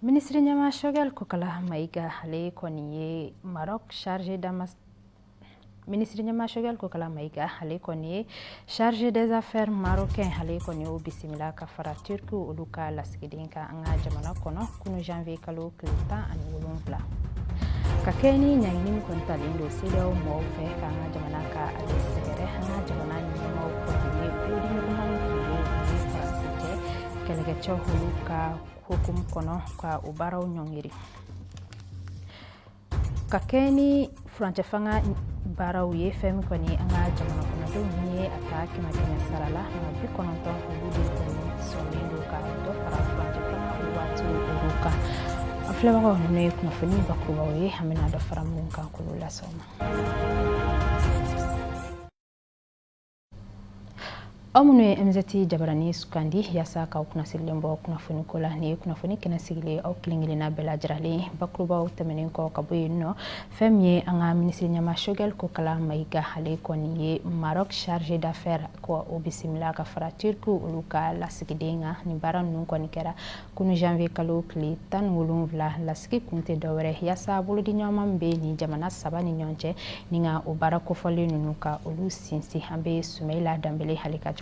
Ministre Nyama Shogel Kokala Maiga Hale Koniye Maroc chargé d'Amas Ministre Nyama Shogel Kokala Maiga Hale Koniye chargé des affaires marocains Hale Koniye au Bismillah Kafara Turku Uluka Laskidinka Anga Jamana Kono Kunu janvier Kalo Klita and Wulumfla Kakeni Nyanginim Kontalindo Sido Mo Fe Kanga Jamanaka Ale Segere Hanga Jamana Nyama Koniye Udi Koniye Kelegecho Huluka hukum kono kwa ubara nyongiri kakeni frante fanga bara uye femi koni anga jamana kono do niye ataki madina sarala na bikono to hudi koni somindo ka do fara frante fanga watu uruka afle bako ne kuna fani bakuba uye hamina do fara munka kulula soma Amunwe MZT Jabarani Sukandi yasaka kuna silimbo kuna funikola ni kuna funikina sigile au klingile na bela jarali bakruba utamene ko kabuyino femye anga ministre Nyama Shogel ko kala maiga hale koniye Maroc chargé d'affaires ko obisimila ka fara turku uluka laskidenga ni baran nun ko nikera kunu janvier kalo kli tan wulumvla laski kunte dawre yasa buludi nyama mbe ni jamana sabani nyonche ninga ubara ko fole nunuka ulu sinsi ambe Sumaila Dambele halika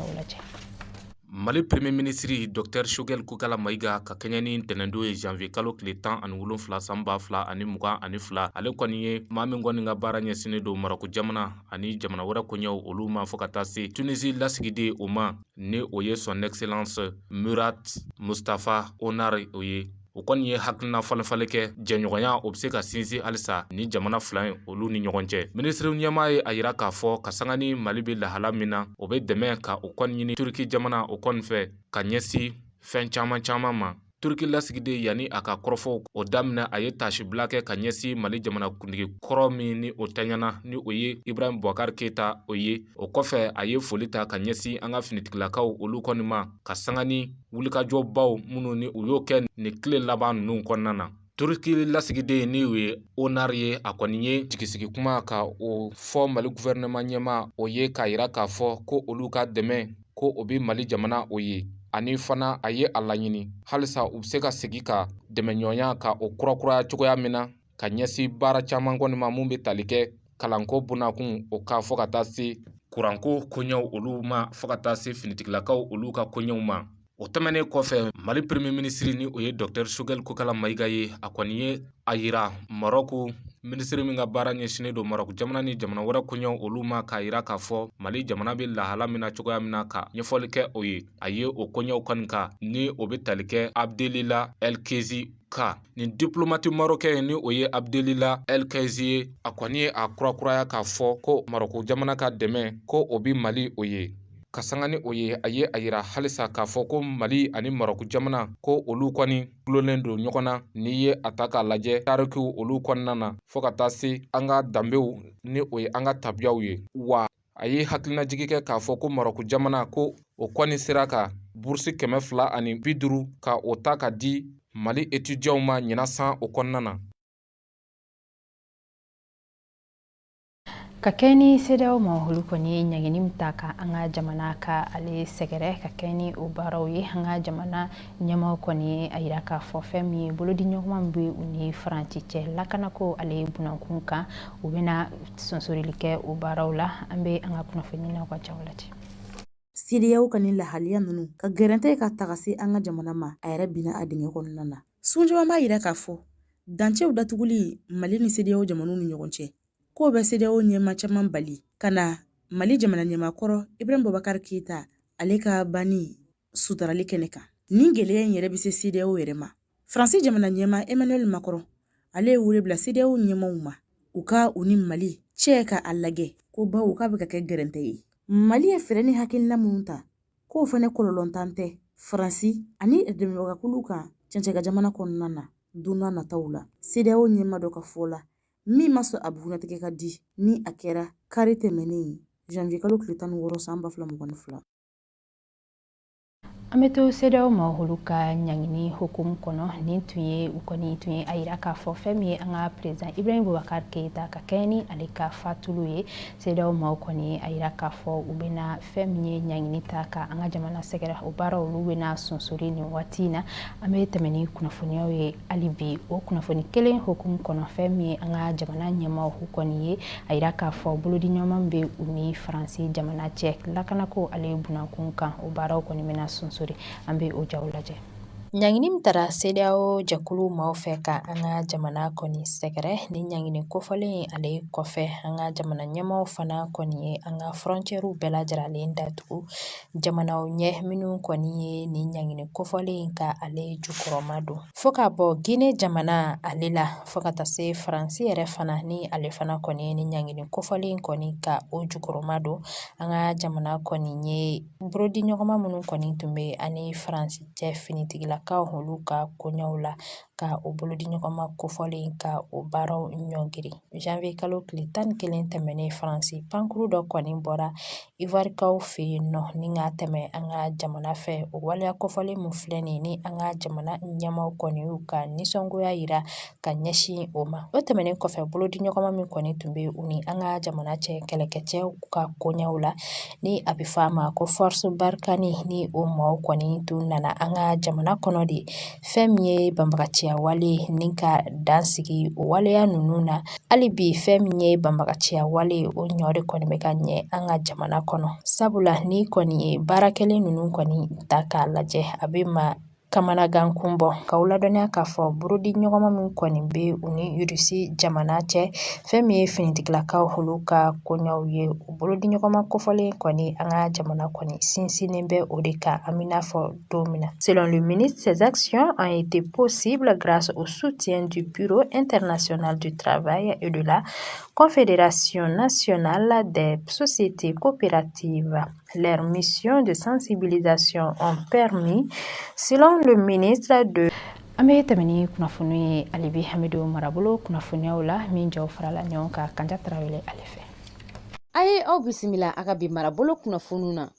Mali Premier Ministre Dr Shogel Kukala Maiga ka kenyani tenendo janvier kalo kile 10 ani wolonfla samba fla ani muga ani fla ale kɔni ye maa min kɔni ka baara ɲɛsinnen do Maroko jamana ani jamana wɛrɛ koɲɛw olu ma fɔ ka taa se Tunisie lasigiden o ma ni o ye son excellence Murat Mustafa Onar o ye o kɔni ye hakilina falenfalen kɛ jɛɲɔgɔnya o bɛ se ka sinsin halisa ni jamana fila in olu ni ɲɔgɔn cɛ ministre ɲɛmaa ye a yira k'a fɔ ka sanga ni Mali bɛ lahala min na o bɛ dɛmɛ ka o kɔni ɲini Turki jamana o kɔni fɛ ka ɲɛsin fɛn caman ma Turki lasigiden yani a ka kɔrɔfɔ o daminɛ a ye tasibila kɛ ka ɲɛsin Mali jamana kuntigi kɔrɔ min ni o tɛɲana ni o ye Ibrahim Boubacar Keita o ye o kɔfɛ a ye foli ta ka ɲɛsin an ka finitigilakaw olu kɔni ma ka sanga ni wulikajɔbaw minnu ni u y'o kɛ ni tile laban ninnu kɔnɔna na Turki lasigiden ni o ye Onar ye a kɔni ye jigisigi kuma ka o fɔ Mali gouvernement ɲɛma o ye k'a yira k'a fɔ ko olu ka dɛmɛ ko o bi Mali jamana o ye ani fana a ye a laɲini halisa u bɛ se ka segi ka dɛmɛɲɔgɔnya ka o kurakuraya cogoya min na ka ɲɛsin baara caman kɔni ma mun bɛ tali kɛ kalanko bunakun o ka fɔ ka taa se kuranko koɲɛw olu ma fɔ ka taa se finitigilakaw olu ka koɲɛw ma o tɛmɛnen kɔfɛ Mali Premier Ministre ni o ye Dr Shogel Kokala Maiga ye a kɔni ye a yira Maroc ministre min ka baara ɲɛsinnen do Maroc jamana ni jamana wɛrɛ koɲɛw olu ma k'a yira k'a fɔ Mali jamana bɛ lahala min na cogoya min na ka ɲɛfɔli kɛ o ye a ye o koɲɛw kɔni kan ni o bɛ tali kɛ Abdelila El Kezi ka nin diplomate marocain ni o ye Abdelila El Kezi ye a kɔni ye a kurakuraya k'a fɔ ko Maroc jamana ka dɛmɛ ko o bi Mali o ye ka sanga ni o ye a ye a yira halisa k'a fɔ ko Mali ani Maroc jamana ko olu kɔni gulonnen do ɲɔgɔn na n'i ye a ta k'a lajɛ tarikiw olu kɔnɔna na fɔ ka taa se an ka danbew ni o ye an ka tabiyaw ye wa a ye hakilinajigi kɛ k'a fɔ ko Maroc jamana ko o kɔni sera ka burusi 250 ka o ta ka di Mali étudiants ma ɲinan o kɔnɔna na kakeni sedao mahulu koni nyangini mtaka anga jamana ka ale segere kakeni ubarawi anga jamana nyama koni ayiraka fofemi bolodi nyoma mbi uni franchiche lakanako ale bunankunka ubena sonsorilike ubarawla ambe anga kuna fanyina kwa chawlati CEDEAO kani lahaliya nunu ka gɛrɛntɛ ka taga se an ka jamana ma a yɛrɛ bina a dingɛ kɔnɔna na sunjama b'a yira k'a fɔ dancɛw datuguli Mali ni CEDEAO jamanaw ni ɲɔgɔn cɛ k'o bɛ CEDEAO ɲɛma caman bali ka na Mali jamana ɲɛmakɔrɔ Ibrahim Boubacar Keita ale ka banni sutarali kɛnɛ kan nin gɛlɛya in yɛrɛ bɛ se CEDEAO yɛrɛ ma Faransi jamana ɲɛma Emmanuel Macron ale ye wele bila CEDEAO ɲɛmaw ma u ka u ni Mali cɛ ka a lajɛ ko bawo k'a bɛ ka kɛ gɛrɛntɛ ye Mali ye fɛrɛ ni hakilina minnu ta k'o fana kɔlɔlɔntan tɛ Faransi ani dɛmɛbagakulu kan cɛncɛn jamana kɔnɔna na don n'a nataw la CEDEAO ɲɛma dɔ ka fɔ la min ma sɔn a bugunatigɛ ka di ni a kɛra kari tɛmɛnen janvier kalo tile 16 san 2022 An bɛ to CEDEAO ma olu ka ɲangini hukumu kɔnɔ nin tun ye u kɔni tun ye a yira k'a fɔ fɛn min ye an ka président Ibrahim Boubacar Keïta ka kɛɲɛ ni ale ka fatulu ye. CEDEAO ma kɔni a yira k'a fɔ u bɛna fɛn min ye ɲangini ta ka an ka jamana sɛgɛrɛ o baara olu bɛna sonsori nin waati in na. An bɛ tɛmɛ ni kunnafoniyaw ye hali bi o kunnafoni kelen hukumu kɔnɔ fɛn min ye an ka jamana ɲɛmaaw u kɔni ye a yira k'a fɔ bolodiɲɔgɔnma bɛ u ni Faransi jamana cɛ lakanako ale bunakun kan o baaraw kɔni bɛna sonsori. An bɛ o jaw lajɛ. Ɲangini min taara CEDEAO jɛkulu maaw fɛ ka an ka jamana kɔni sɛgɛrɛ ni ɲangini kofɔlen ale kɔfɛ an ka jamana ɲɛmaaw fana kɔni ye an ka frontières bɛɛ lajɛlen datugu jamanaw ɲɛ minnu kɔni ye ni ɲangini kofɔlen ka ale jukɔrɔma don fo ka bɔ Guinée jamana ale la fo ka taa se Faransi yɛrɛ fana ni ale fana kɔni ni ɲangini kofɔlen kɔni ka o jukɔrɔma don an ka jamana kɔni ye bolodiɲɔgɔnma minnu kɔni tun bɛ ani Faransi cɛ finitigila ka olu ka koɲɛw la ka o bolodiɲɔgɔnma kofɔlen ka o baaraw ɲɔngiri. Janvier kalo tile 11 tɛmɛnen Faransi pankuru dɔ kɔni bɔra Ivoirikaw fɛ yen nɔ ni ka tɛmɛ an ka jamana fɛ o waleya kofɔlen min filɛ nin ni an ka jamana ɲɛmaaw kɔni y'u ka nisɔngoya yira ka ɲɛsin o ma. O tɛmɛnen kɔfɛ bolodiɲɔgɔnma min kɔni tun bɛ u ni an ka jamana cɛ kɛlɛkɛcɛw ka koɲɛw la ni a bɛ fɔ a ma ko force Barkhane ni o maaw kɔni tun nana an ka jamana kɔnɔ de fɛn min ye banbagaciya wale ni ka dansigi o waleya ninnu na hali bi fɛn min ye banbagaciya wale o ɲɔ de kɔni bɛ ka ɲɛ an ka jamana kɔnɔ sabula ni kɔni ye baarakɛlen ninnu kɔni ta k'a lajɛ a bɛ ma kamanagan kun bɔ k'aw ladɔnniya k'a fɔ bolodiɲɔgɔnma min kɔni bɛ u ni Russie jamana cɛ fɛn min ye finitigilakaw olu ka koɲɛw ye o bolodiɲɔgɔnma kofɔlen kɔni an ka jamana kɔni sinsinnen bɛ o de kan an bɛ n'a fɔ don min na. Selon le ministre, ces actions ont été possibles grâce au soutien du Bureau international du travail et de la Confédération nationale des sociétés coopératives. Leurs missions de sensibilisation ont permis, selon le ministre de an bɛ tɛmɛ ni kunnafoni ye Alibi Hamidu Marabolo kunnafoniyaw la min jaw farala ɲɔgɔn kan Kanja Tarawele ale fɛ. A ye aw bisimila a ka bi marabolo kunnafoniw na.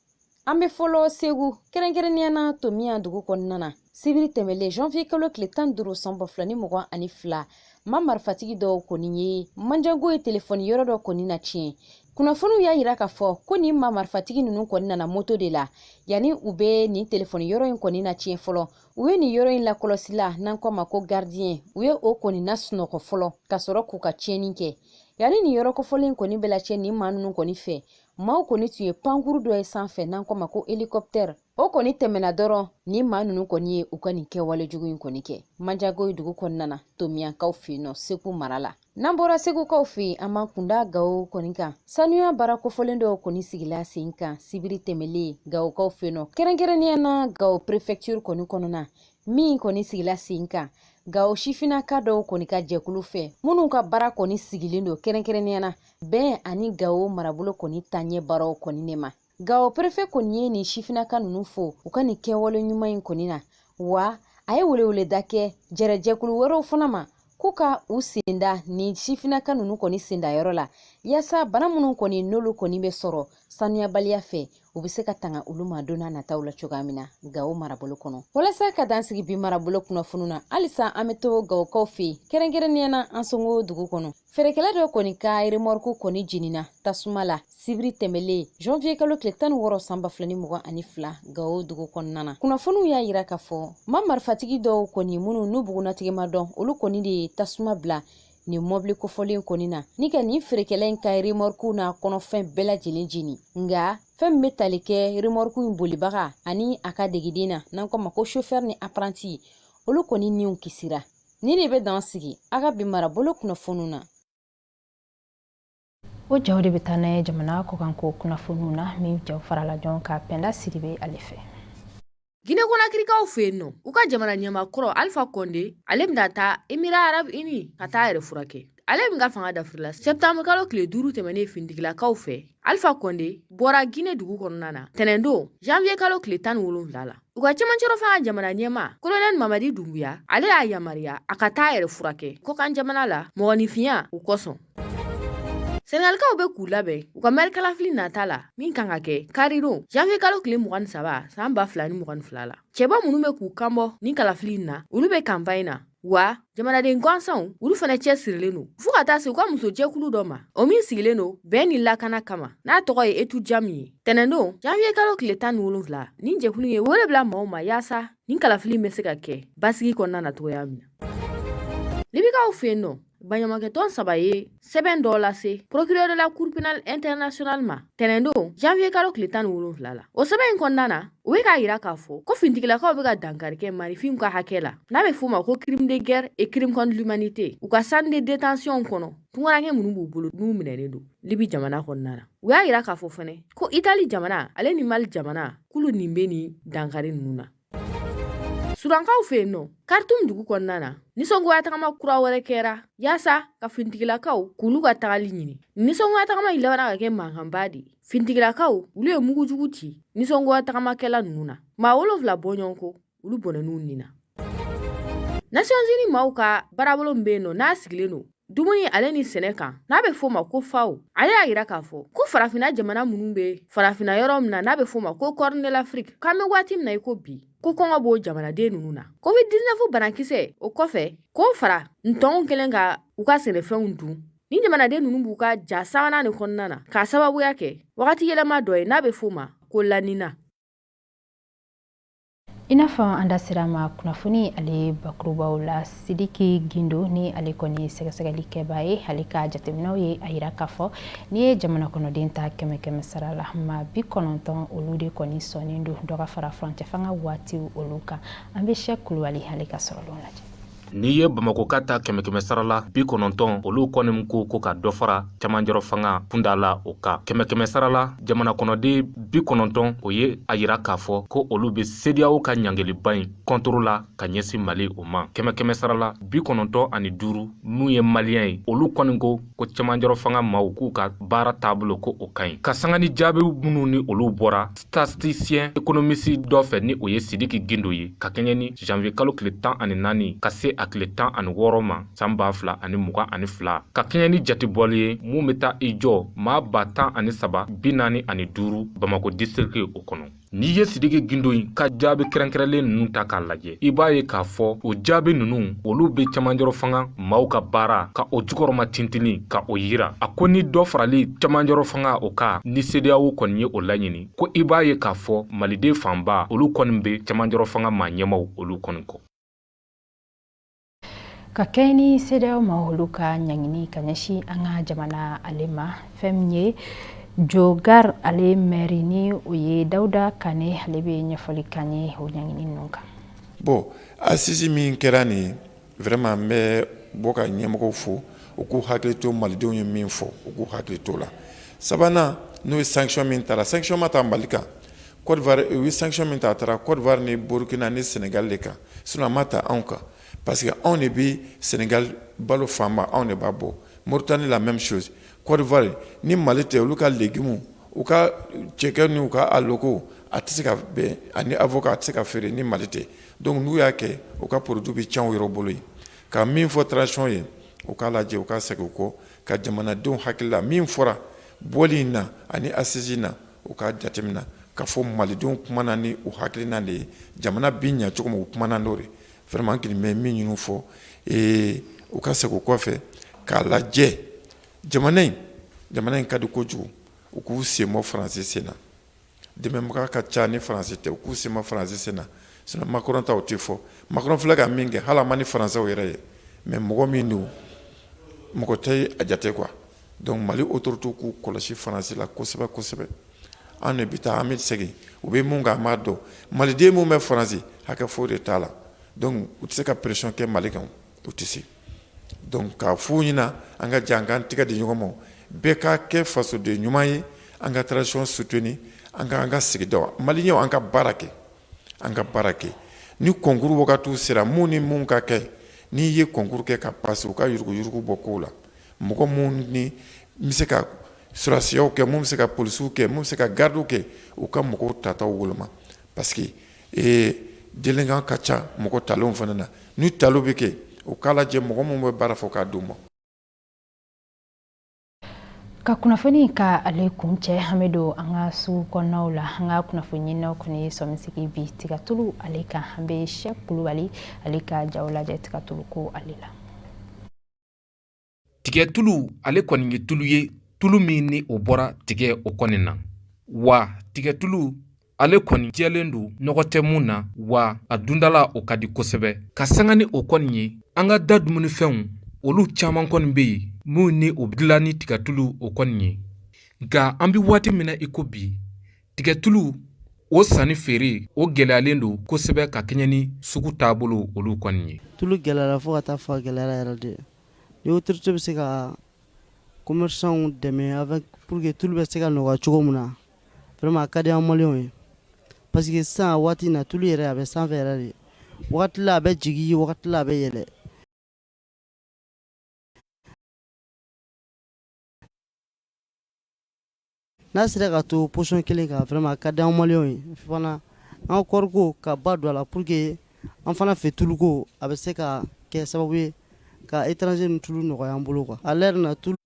An bɛ fɔlɔ Segu kɛrɛnkɛrɛnnenya na Tomiya dugu kɔnɔna na sibiri tɛmɛlen janvier kalo tile 15 san 2022 ma marifatigi dɔw kɔni ye manjango ye telefɔni yɔrɔ dɔ kɔni na tiɲɛ. Kunnafoniw y'a yira k'a fɔ ko nin ma marifatigi ninnu kɔni nana moto de la yanni u bɛ nin telefɔni yɔrɔ in kɔni na tiɲɛ fɔlɔ u ye nin yɔrɔ in lakɔlɔsila n'an kɔ ma ko gardien u ye o kɔni na sunɔgɔ fɔlɔ ka sɔrɔ k'u ka tiɲɛni kɛ yanni nin yɔrɔ kofɔlen kɔni bɛ lacɛ nin maa ninnu kɔni fɛ maaw kɔni tun ye pankuru dɔ ye sanfɛ n'an kɔ ma ko hélicoptère o kɔni tɛmɛna dɔrɔn nin maa ninnu kɔni ye u ka nin kɛwale jugu in kɔni kɛ manjago dugu kɔnɔna na Tomiyankaw fɛ yen nɔ Segu mara la. N'an bɔra Segukaw fɛ yen an b'an kunda Gawo kɔni kan sanuya baara kofɔlen dɔw kɔni sigila sen kan sibiri tɛmɛlen Gawokaw fɛ yen nɔ kɛrɛnkɛrɛnnenya na Gawo préfecture kɔni kɔnɔna min kɔni sigila sen kan Gawo sifinaka dɔw kɔni ka jɛkulu fɛ minnu ka baara kɔni sigilen don kɛrɛnkɛrɛnnenya na bɛn ani Gawo marabolo kɔni taɲɛ baaraw kɔni ne ma. Gawo préfet kɔni ye nin sifinaka ninnu fo u ka nin kɛwale ɲuman in kɔni na wa a ye weleweleda kɛ jɛrɛjɛkulu wɛrɛw fana ma k'u ka u senda nin sifinaka ninnu kɔni sendayɔrɔ la yaasa bana minnu kɔni n'olu kɔni bɛ sɔrɔ sanuyabaliya fɛ u bɛ se ka tanga olu ma don n'a nataw la cogoya min na Gawo marabolo kɔnɔ. Walasa ka dan sigi bi marabolo kunnafoniw na halisa an bɛ to Gawokaw fɛ yen kɛrɛnkɛrɛnnenya na an sɔngo dugu kɔnɔ feerekɛla dɔ kɔni ka remorque kɔni jininna tasuma la sibiri tɛmɛlen janvier kalo tile 16 san 2022 Gawo dugu kɔnɔna na. Kunnafoniw y'a yira k'a fɔ ma marifatigi dɔw kɔni minnu n'u bugunatigɛ ma dɔn olu kɔni de ye tasuma bila nin mɔbili kofɔlen kɔni na ni ka nin feerekɛla in ka remorque n'a kɔnɔfɛn bɛɛ lajɛlen jeni nga fɛn min bɛ tali kɛ remorque in bolibaga ani a ka degeden na n'an ko ma ko chauffeur ni apprenti olu kɔni niw kisira. Ni de bɛ dan sigi a ka bi marabolo kunnafoniw na. O jaw de bɛ taa n'a ye jamana kɔkan ko kunnafoniw na min jaw farala ɲɔgɔn kan Penda Sidibe ale fɛ. Guinée Conakrykaw fɛ yen nɔ u ka jamana ɲɛmaakɔrɔ Alpha Condé ale bɛna taa Émirats Arabes Unis ka taa yɛrɛ furakɛ. Ale min ka fanga dafirila septembre kalo tile 5 tɛmɛnen finitigilakaw fɛ Alpha Condé bɔra Guinée dugu kɔnɔna na tɛnɛndon janvier kalo tile 17 la. U ka cɛmancɛrɔ fanga jamana ɲɛma colonel Mamadi Doumbouya ale y'a yamaruya a ka taa yɛrɛ furakɛ kɔkan jamana la mɔgɔninfinya u kosɔn. Sɛnɛgalikaw bɛ k'u labɛn u ka mɛri kalafili nata la min kan ka kɛ karidon janvier kalo tile 23 san 2022 la. Cɛba minnu bɛ k'u kanbɔ ni kalafili na olu bɛ campagne na wa jamanaden gansanw olu fana cɛ sirilen don fo ka taa se u ka musojɛkulu dɔ ma o min sigilen don bɛn ni lakana kama n'a tɔgɔ ye etu jam ye. Tɛnɛndon janvier kalo tile 17 ni jɛkulu ye wele bila maaw ma yaasa ni kalafili bɛ se ka kɛ basigi kɔnɔna na cogoya min na. Libikaw fɛ yen nɔ baɲamakɛtɔn 3 ye sɛbɛn dɔ lase procureur de la cour pénale internationale ma tɛnɛndon janvier kalo tile 17 la. O sɛbɛn in kɔnɔna na u bɛ k'a yira k'a fɔ ko fintigilakaw bɛ ka dankari kɛ marifinw ka hakɛ la n'a bɛ f'o ma ko crime de guerre et crime contre l'humanité u ka centre de détention kɔnɔ tungarakɛ minnu b'u bolo n'u minɛnen don Libi jamana kɔnɔna na. U y'a yira k'a fɔ fɛnɛ ko Itali jamana ale ni Mali jamana kulu nin bɛ ni dankari ninnu na. Sudankaw fɛ yen nɔ Khartoum dugu kɔnɔna na nisɔngoya tagama kura wɛrɛ kɛra yaasa ka fintigilakaw k'olu ka tagali ɲini. Nisɔngoya tagama in labanna ka kɛ mankanba de ye. Fintigilakaw olu ye mugujugu ci nisɔngoya tagamakɛla ninnu na. Maa 7 bɔɲɔgɔn kɔ olu bɔnɛn'u nin na. Nations Unies maaw ka baarabolo min bɛ yen nɔ n'a sigilen don dumuni ale ni sɛnɛ kan n'a bɛ f'o ma ko FAO ale y'a yira k'a fɔ ko farafinna jamana minnu bɛ farafinna yɔrɔ min na n'a bɛ f'o ma ko Corne de l'Afrique k'an bɛ waati min na i ko bi ko kɔngɔ b'o jamanaden ninnu na. COVID-19 banakisɛ o kɔfɛ k'o fara ntɔnw kɛlen ka u ka sɛnɛfɛnw dun ni jamanaden ninnu b'u ka ja sabanan nin kɔnɔna na k'a sababuya kɛ wagati yɛlɛma dɔ ye n'a bɛ f'o ma ko La Nina. I n'a fɔ an da sera ma kunnafoni ale bakurubaw la Sidiki Gindo ni ale kɔni sɛgɛsɛgɛlikɛba ye ale ka jateminɛw ye a yira k'a fɔ ni ye jamana kɔnɔden ta 100 sara la ma 90 olu de kɔni sɔnnen don dɔ ka fara furancɛ fanga waati olu kan. An bɛ Sheikh Kulubali ale ka sɔrɔlenw lajɛ. N'i ye Bamako ka ta 100 sara la 90 olu kɔni ko ka dɔ fara camanjɔrɔ fanga kunda la o kan. 100 sara la jamana kɔnɔden 90 o ye a yira k'a fɔ ko olu bɛ CEDEAO ka ɲangiliba in contrôle la ka ɲɛsin Mali o ma. 100 sara la 95 mun ye malien ye olu kɔni ko camanjɔrɔ fanga maaw k'u ka baara taabolo ko o kaɲi. Ka sanga ni jaabi minnu ni olu bɔra statisticien économiste dɔ fɛ ni o ye Sidiki Gindo ye ka kɛɲɛ ni janvier kalo tile 14 ka se a tile 16 ma san 2022 ka kɛɲɛ ni jatebɔli ye mun bɛ taa i jɔ maa 103,45 Bamako district o kɔnɔ. N'i ye Sidiki Gindo in ka jaabi kɛrɛnkɛrɛnlen ninnu ta k'a lajɛ i b'a ye k'a fɔ o jaabi ninnu olu bɛ camanjɔrɔ fanga maaw ka baara ka o jukɔrɔma tintini ka o yira a ko ni dɔ farali camanjɔrɔ fanga o ka ni CEDEAO kɔni ye o laɲini ko i b'a ye k'a fɔ maliden fanba olu kɔni bɛ camanjɔrɔ fanga maa ɲɛmaw olu kɔni kɔ. Ka kɛ ni CEDEAO ma olu ka ɲangini ka ɲɛsin an ka jamana ale ma fɛn min ye Jogar ale maire ni o ye Dawuda Kane ale bɛ ɲɛfɔli kan ye o ɲangini ninnu kan. Bon assise min kɛra ni vraiment n bɛ bɔ ka ɲɛmɔgɔw fo u k'u hakili to malidenw ye min fɔ u k'u hakili to la. Sabanan n'o ye sanction min taara sanction ma taa Mali kan Côte d'Ivoire u ye sanction min ta a taara Côte d'Ivoire ni Burkina ni Sénégal de kan sinon a ma ta anw kan parce que anw de bɛ Sénégal balo fanba anw de b'a bɔ Mauritanie la même chose Côte d'Ivoire ni Mali tɛ olu ka légumes u ka cɛkɛ ni u ka aloko a tɛ se ka bɛn ani avocat a tɛ se ka feere ni Mali tɛ donc n'u y'a kɛ u ka produit bɛ tiɲɛ u yɛrɛ bolo yen ka min fɔ transition ye u k'a lajɛ u ka segin u kɔ ka jamanadenw hakili la min fɔra bɔli in na ani assise na u ka jateminɛ ka fɔ malidenw kumana ni u hakilina de ye jamana bi ɲɛ cogo min u kumana n'o de vraiment k'i mɛ min ɲini fɔ u ka segin u kɔfɛ k'a lajɛ jamana in ka di kojugu u k'u senbɔ faransi sen na dɛmɛbaga ka ca ni faransi tɛ u k'u senbɔ faransi sen na sinon Macron ta o tɛ fɔ Macron filɛ ka min kɛ hali a ma ni faransɛw yɛrɛ ye mais mɔgɔ min don mɔgɔ tɛ a jate quoi donc Mali autorité k'u kɔlɔsi faransi la kosɛbɛ kosɛbɛ an de bɛ taa an bɛ segin u bɛ mun kɛ an b'a dɔn maliden mun bɛ faransi hakɛ foyi de t'a la donc u tɛ se ka pression kɛ Mali kan u tɛ se donc k'a f'u ɲɛna an ka jɛ an k'an tɛgɛ di ɲɔgɔn ma bɛɛ k'a kɛ fasoden ɲuman ye an ka tradition soutenir an ka sigidaw maliyɛnw an ka baara kɛ ni concours wagatiw sera mun ni mun ka kɛ n'i ye concours kɛ ka passe u ka yuruguyurugu bɔ kow la mɔgɔ mun ni bɛ se ka surasiyaw kɛ mun bɛ se ka polisiw kɛ mun bɛ se ka gardiw kɛ u ka mɔgɔw tataw woloma parce que delinquent ka ca mɔgɔ talenw fana na ni talo bɛ kɛ u k'a lajɛ mɔgɔ mun bɛ baara fɔ k'a d'u ma. Ka kunnafoni ka ale kuncɛ Hamidu an ka sugu kɔnɔnaw la an ka kunnafoni ɲininaw kɔni sɔmisigi bi tigatulu ale kan an bɛ Sɛk Kulubali ale ka jaw lajɛ tigatulu ko ale la. Tigatulu ale kɔni ye tulu ye tulu min ni o bɔra tigɛ o kɔni na wa tigatulu ale kɔni jɛlen don nɔgɔ tɛ mun na wa a dundala o ka di kosɛbɛ ka sanga ni o kɔni ye an ka da dumunifɛnw olu caman kɔni bɛ yen mun ni o dilan ni tigatulu o kɔni ye nka an bɛ waati min na i ko bi tigatulu o sanni feere o gɛlɛyalen don kosɛbɛ ka kɛɲɛ ni sugu taabolo olu kɔni ye. Tulu gɛlɛyara fo ka taa fɔ a gɛlɛyara yɛrɛ de ni autorité bɛ se ka commerçants dɛmɛ avec pour que tulu bɛ se ka nɔgɔya cogo min na vraiment a ka di an maliyɛnw ye parce que sisan waati in na tulu yɛrɛ a bɛ sanfɛ yɛrɛ de wagati la a bɛ jigin wagati la a bɛ yɛlɛ. N'a sera ka to position kelen kan vraiment a ka di an maliyɛnw ye fana an ka kɔɔriko ka ba don a la pour que an fana fɛ tuluko a bɛ se ka kɛ sababu ye ka étranger ni tulu nɔgɔya an bolo quoi. À l'heure na tulu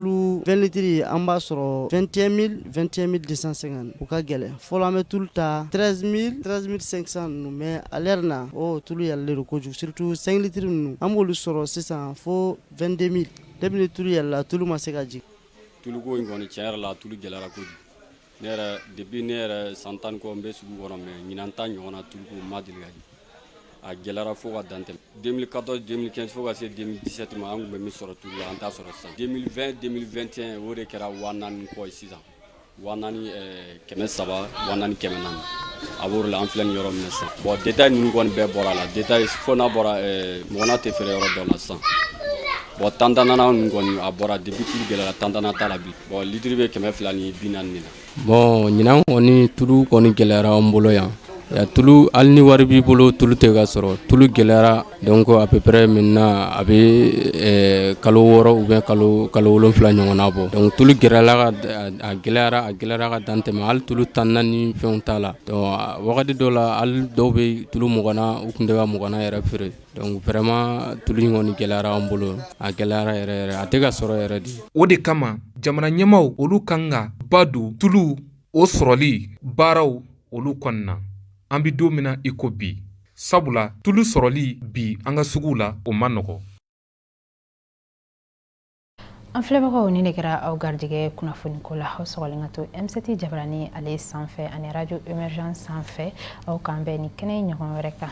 20 litres an b'a sɔrɔ 21 250 o ka gɛlɛn fɔlɔ an bɛ tulu ta 13 500 ninnu mais à l'heure na tulu yɛlɛlen don kojugu surtout 5 litres ninnu an b'olu sɔrɔ sisan fo 22 000 depuis ni tulu yɛlɛla tulu ma se ka jigin. Tuluko in kɔni tiɲɛ yɛrɛ la tulu gɛlɛyara kojugu ne yɛrɛ depuis ne yɛrɛ san 10 kɔ n bɛ sugu kɔnɔ mais ɲinan ta ɲɔgɔnna tuluko ma deli ka ye a gɛlɛyara fo ka dan tɛmɛ 2014 2015 fo ka se 2017 ma an kun bɛ min sɔrɔ tulu la an t'a sɔrɔ sisan 2020 2021 o de kɛra 4000 kɔ ye sisan 300 400 a b'o la an filɛ nin yɔrɔ min na sisan bon détail ninnu kɔni bɛɛ bɔra la détail fo n'a bɔra mɔgɔna tɛ feere yɔrɔ dɔ la sisan bon tantanana ninnu kɔni a bɔra depuis tulu gɛlɛyara tantana t'a la bi bon litiri bɛ 240 de la. Bon ɲinan kɔni tulu kɔni gɛlɛyara an bolo yan tulu hali ni wari b'i bolo tulu tɛ ka sɔrɔ tulu gɛlɛyara donc à peu près maintenant a bɛ kalo 6 ou bien kalo 7 ɲɔgɔnna bɔ donc tulu gɛlɛyara a gɛlɛyara ka dan tɛmɛ hali tulu 10 ni fɛnw t'a la donc wagati dɔw la hali dɔw bɛ tulu 20 u tun tɛ ka 20 yɛrɛ feere donc vraiment tulu in kɔni gɛlɛyara an bolo a gɛlɛyara yɛrɛ a tɛ ka sɔrɔ yɛrɛ de. O de kama jamana ɲɛmaw olu kan ka ba don tulu o sɔrɔli baaraw olu kɔni na an bɛ don min na i ko bi sabula tulu sɔrɔli bi an ka sugu la o ma nɔgɔ. An filɛbagaw ni ne kɛra aw garijɛgɛ kunnafoni ko la aw sɔgɔlen ka to M7 Jabarani ale sanfɛ ani radio Emergence sanfɛ aw kan bɛn ni kɛnɛ ɲɔgɔn wɛrɛ kan.